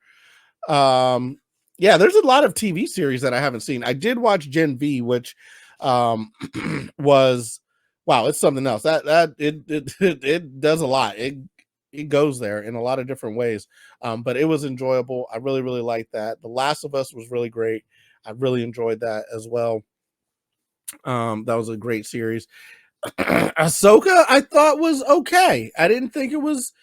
Yeah, there's a lot of TV series that I haven't seen. I did watch Gen V, which was wow, it's something else. It does a lot. It goes there in a lot of different ways. But it was enjoyable. I really, really liked that. The Last of Us was really great. I really enjoyed that as well. That was a great series. Ahsoka, I thought was okay. I didn't think it was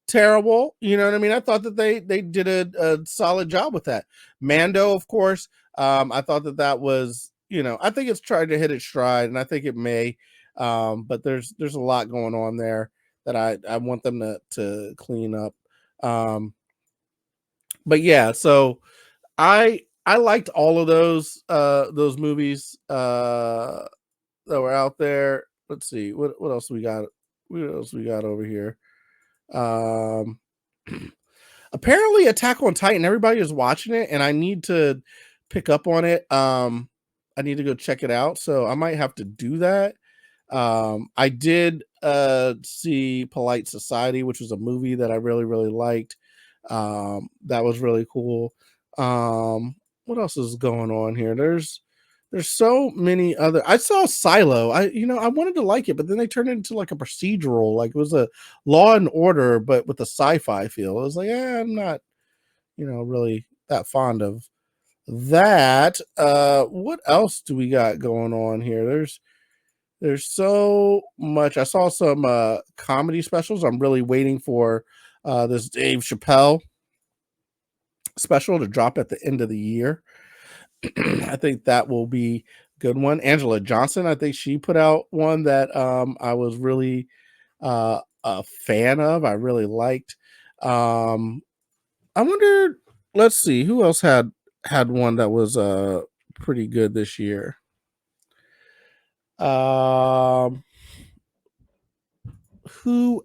terrible. You know what I mean? I thought that they did a solid job with that. Mando, of course. I thought that was, I think it's tried to hit its stride, and I think it may. But there's a lot going on there that I want them to clean up. But yeah, so I liked all of those movies that were out there. Let's see what else we got. What else we got over here? Apparently Attack on Titan, everybody is watching it, and I need to pick up on it. I need to go check it out, so I might have to do that. I did see Polite Society, which was a movie that I really, really liked. That was really cool. What else is going on here? There's so many other. I saw Silo. I wanted to like it, but then they turned it into like a procedural, like it was a Law and Order, but with a sci-fi feel. I was like, I'm not, really that fond of that. What else do we got going on here? There's so much. I saw some comedy specials. I'm really waiting for this Dave Chappelle special to drop at the end of the year. I think that will be a good one. Angela Johnson, I think she put out one that I was really a fan of. I really liked. I wonder, let's see, who else had one that was pretty good this year. Who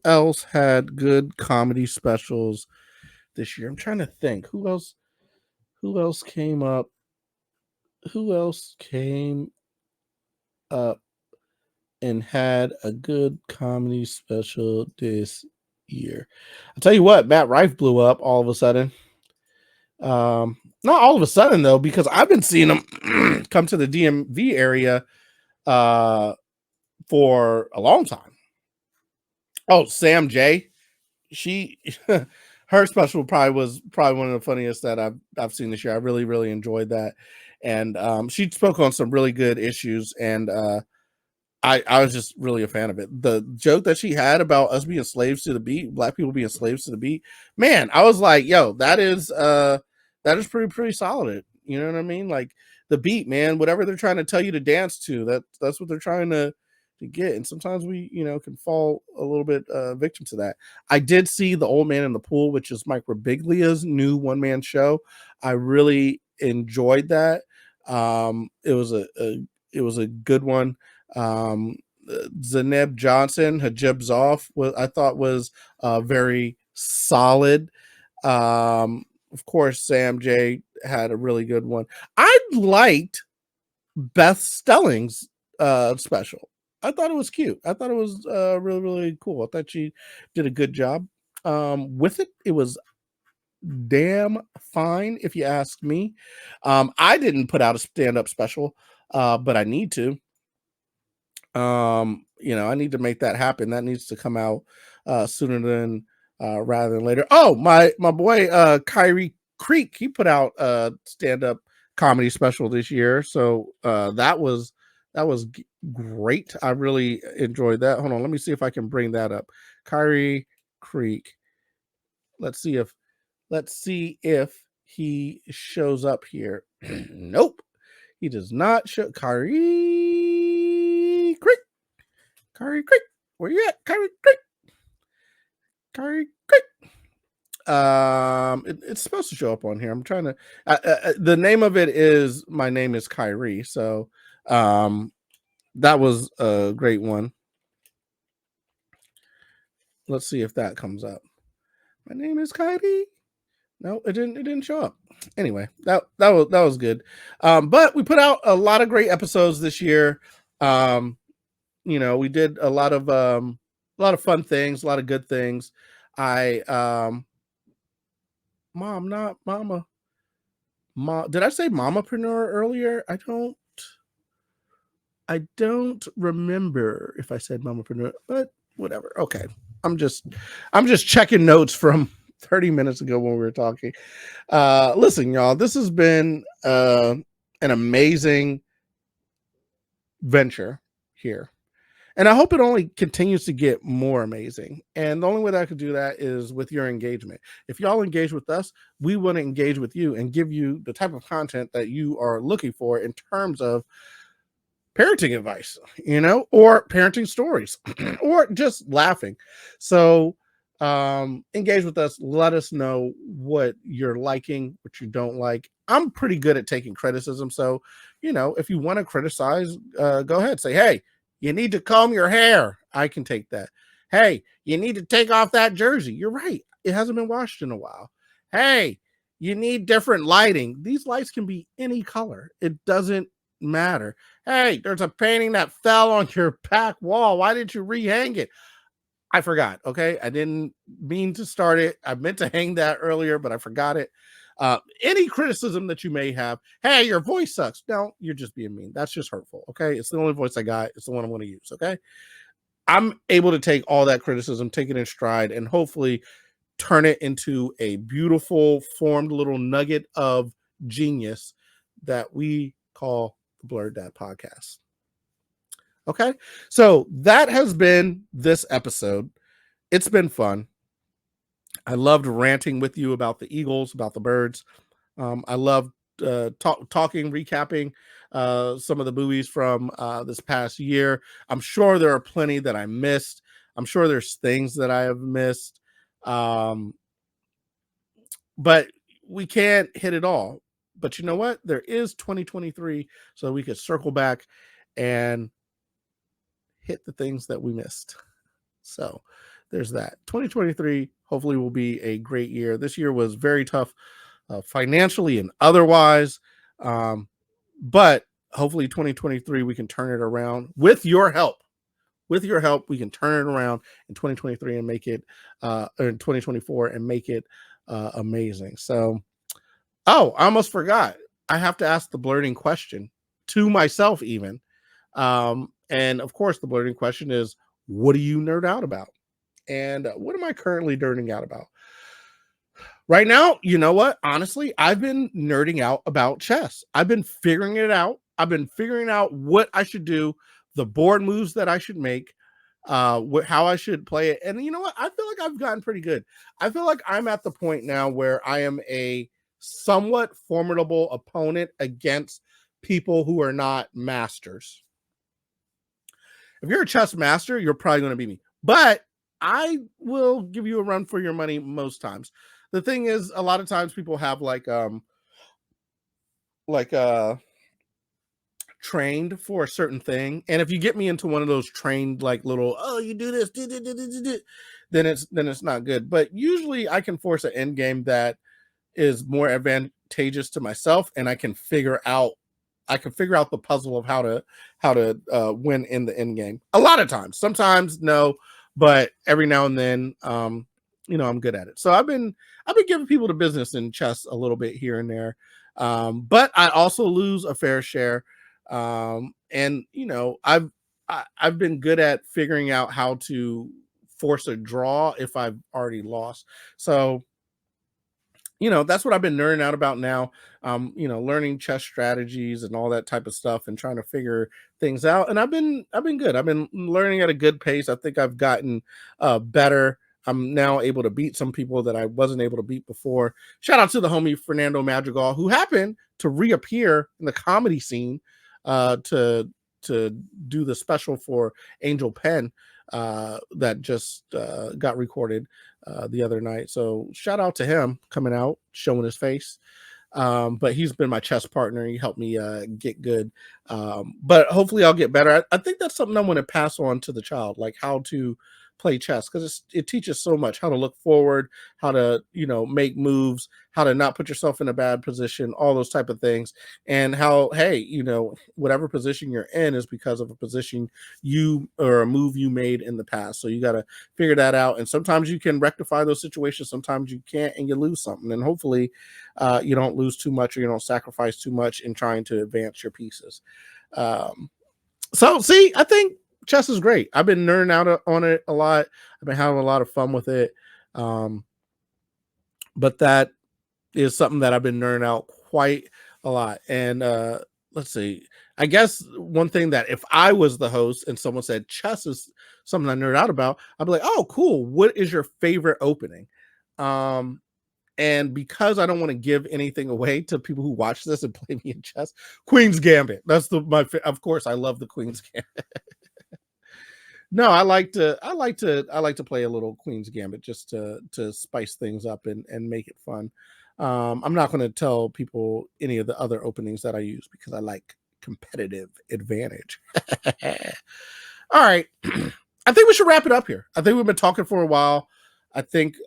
else had good comedy specials this year? I'm trying to think. Who else came up? Who else came up and had a good comedy special this year? I'll tell you what, Matt Rife blew up all of a sudden. Not all of a sudden though, because I've been seeing him come to the DMV area for a long time. Oh, Sam J. She her special was probably one of the funniest that I've seen this year. I really, really enjoyed that. And she spoke on some really good issues, and I was just really a fan of it. The joke that she had about us being slaves to the beat, black people being slaves to the beat, man, I was like, yo, that is pretty solid. You know what I mean? Like the beat, man, whatever they're trying to tell you to dance to, that's what they're trying to to get. And sometimes we, can fall a little bit victim to that. I did see The Old Man in the Pool, which is Mike Birbiglia's new one-man show. I really enjoyed that. It was a good one. Zaneb Johnson, Hajib Zoff, I thought was very solid. Of course, Sam J had a really good one. I liked Beth Stelling's special. I thought it was cute. I thought it was really, really cool. I thought she did a good job with it. It was damn fine, if you ask me. I didn't put out a stand-up special, but I need to. I need to make that happen. That needs to come out sooner than rather than later. Oh, my boy Kyrie Creek, he put out a stand-up comedy special this year, so that was great. I really enjoyed that. Hold on, let me see if I can bring that up. Kyrie Creek. Let's see if he shows up here. Nope, he does not show. Kyrie Creek. Where you at? Kyrie Creek. It's supposed to show up on here. I'm trying to. The name of it is My Name is Kyrie. So, that was a great one. Let's see if that comes up. My name is Kyrie. No, it didn't show up. Anyway, that was good. But we put out a lot of great episodes this year. We did a lot of fun things, a lot of good things. Mom, not mama. Mom, did I say mamapreneur earlier? I don't remember if I said mamapreneur, but whatever. Okay. I'm just checking notes from 30 minutes ago when we were talking. Listen, y'all, this has been an amazing venture here. And I hope it only continues to get more amazing. And the only way that I could do that is with your engagement. If y'all engage with us, we want to engage with you and give you the type of content that you are looking for in terms of parenting advice, or parenting stories, or just laughing. So engage with us. Let us know what you're liking, what you don't like. I'm pretty good at taking criticism. So, if you want to criticize, go ahead. Say, hey, you need to comb your hair. I can take that. Hey, you need to take off that jersey. You're right. It hasn't been washed in a while. Hey, you need different lighting. These lights can be any color. It doesn't matter. Hey, there's a painting that fell on your back wall. Why didn't you rehang it? I forgot. Okay. I didn't mean to start it. I meant to hang that earlier, but I forgot it. Any criticism that you may have, hey, your voice sucks. No, you're just being mean. That's just hurtful. Okay. It's the only voice I got. It's the one I'm going to use. Okay. I'm able to take all that criticism, take it in stride, and hopefully turn it into a beautiful formed little nugget of genius that we call the Blerd Dad Podcast. Okay. So that has been this episode. It's been fun. I loved ranting with you about the Eagles, about the birds. I loved talking, recapping some of the movies from this past year. I'm sure there are plenty that I missed. I'm sure there's things that I have missed. But we can't hit it all. But you know what? There is 2023, so we could circle back and hit the things that we missed. So there's that. 2023 hopefully will be a great year. This year was very tough financially and otherwise. But hopefully 2023 we can turn it around with your help. With your help, we can turn it around in 2023 and make it or in 2024 and make it amazing. So, I almost forgot. I have to ask the blurting question to myself even. And of course, the blurting question is, what do you nerd out about? And what am I currently nerding out about? Right now, you know what? Honestly, I've been nerding out about chess. I've been figuring it out. I've been figuring out what I should do, the board moves that I should make, how I should play it. And you know what? I feel like I've gotten pretty good. I feel like I'm at the point now where I am a somewhat formidable opponent against people who are not masters. If you're a chess master, you're probably going to beat me. But I will give you a run for your money most times. The thing is, a lot of times people have like trained for a certain thing, and if you get me into one of those trained like little, oh, you do this, then it's not good. But usually I can force an end game that is more advantageous to myself, and I can figure out the puzzle of how to win in the end game. A lot of times, sometimes no, but every now and then, I'm good at it. So I've been giving people the business in chess a little bit here and there, but I also lose a fair share, and I've been good at figuring out how to force a draw if I've already lost. So that's what I've been nerding out about now. Learning chess strategies and all that type of stuff and trying to figure things out. And I've been good. I've been learning at a good pace. I think I've gotten better. I'm now able to beat some people that I wasn't able to beat before. Shout out to the homie Fernando Madrigal, who happened to reappear in the comedy scene to do the special for Angel Pen that just got recorded the other night. So shout out to him coming out, showing his face. But he's been my chess partner. He helped me get good. But hopefully I'll get better. I think that's something I'm going to pass on to the child, like how to play chess, because it teaches so much: how to look forward, how to make moves, how to not put yourself in a bad position, all those type of things, and how, hey, whatever position you're in is because of a position you or a move you made in the past. So you got to figure that out, and sometimes you can rectify those situations, sometimes you can't, and you lose something. And hopefully you don't lose too much, or you don't sacrifice too much in trying to advance your pieces. So see, I think chess is great. I've been nerding out on it a lot. I've been having a lot of fun with it. But that is something that I've been nerding out quite a lot. And let's see. I guess one thing that if I was the host and someone said chess is something I nerd out about, I'd be like, oh, cool. What is your favorite opening? And because I don't want to give anything away to people who watch this and play me in chess, Queen's Gambit. That's of course, I love the Queen's Gambit. No, I like to play a little Queen's Gambit just to spice things up and make it fun. I'm not going to tell people any of the other openings that I use because I like competitive advantage. All right. I think we should wrap it up here. I think we've been talking for a while. I think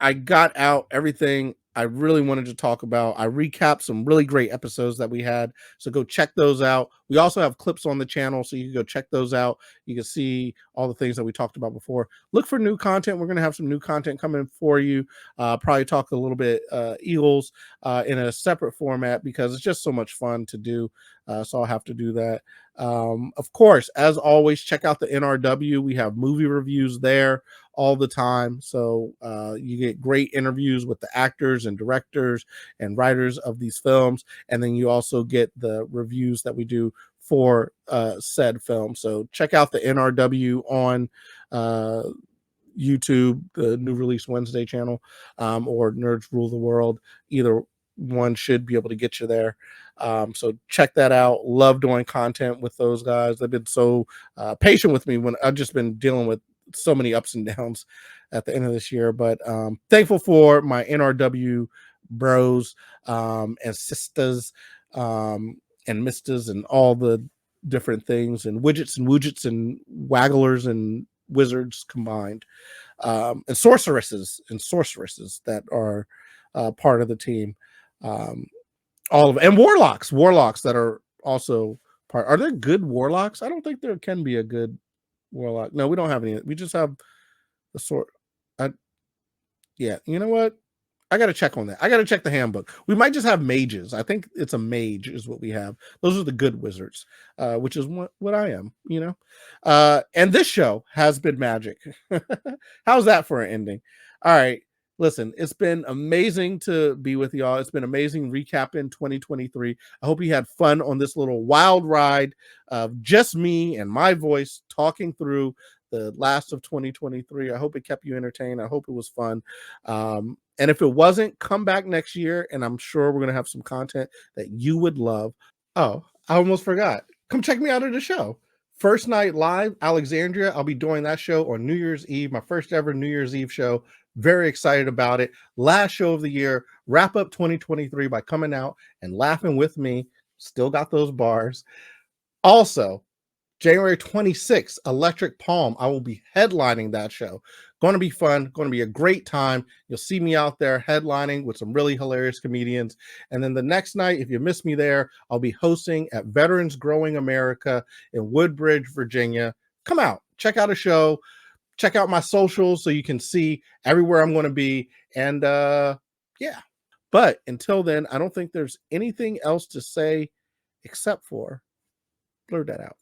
I got out everything I really wanted to talk about. I recapped some really great episodes that we had, so go check those out. We also have clips on the channel, so you can go check those out. You can see all the things that we talked about before. Look for new content. We're going to have some new content coming for you. Probably talk a little bit Eagles in a separate format because it's just so much fun to do. So I'll have to do that. Of course, as always, check out the NRW. We have movie reviews there all the time. So you get great interviews with the actors and directors and writers of these films. And then you also get the reviews that we do for said film. So check out the NRW on YouTube, the New Release Wednesday channel, or Nerds Rule the World. Either one should be able to get you there. So check that out. Love doing content with those guys. They've been so patient with me when I've just been dealing with so many ups and downs at the end of this year. But thankful for my NRW bros and sisters and misters and all the different things and widgets and wagglers and wizards combined, and sorceresses that are part of the team. All of and warlocks that are also part. Are there good warlocks? I don't think there can be a good warlock. No, we don't have any. We just have the sort. Yeah, you know what? I got to check on that. I got to check the handbook. We might just have mages. I think it's a mage is what we have. Those are the good wizards, which is what I am, and this show has been magic. How's that for an ending? All right. Listen, it's been amazing to be with y'all. It's been amazing recapping 2023. I hope you had fun on this little wild ride of just me and my voice talking through the last of 2023. I hope it kept you entertained. I hope it was fun. And if it wasn't, come back next year, and I'm sure we're going to have some content that you would love. Oh, I almost forgot. Come check me out at the show. First night live, Alexandria. I'll be doing that show on New Year's Eve, my first ever New Year's Eve show. Very excited about it. Last show of the year. Wrap up 2023 by coming out and laughing with me. Still got those bars. Also, January 26th, Electric Palm. I will be headlining that show. Going to be fun. Going to be a great time. You'll see me out there headlining with some really hilarious comedians. And then the next night, if you miss me there, I'll be hosting at Veterans Growing America in Woodbridge, Virginia. Come out. Check out a show. Check out my socials so you can see everywhere I'm going to be. And yeah. But until then, I don't think there's anything else to say except for blur that out.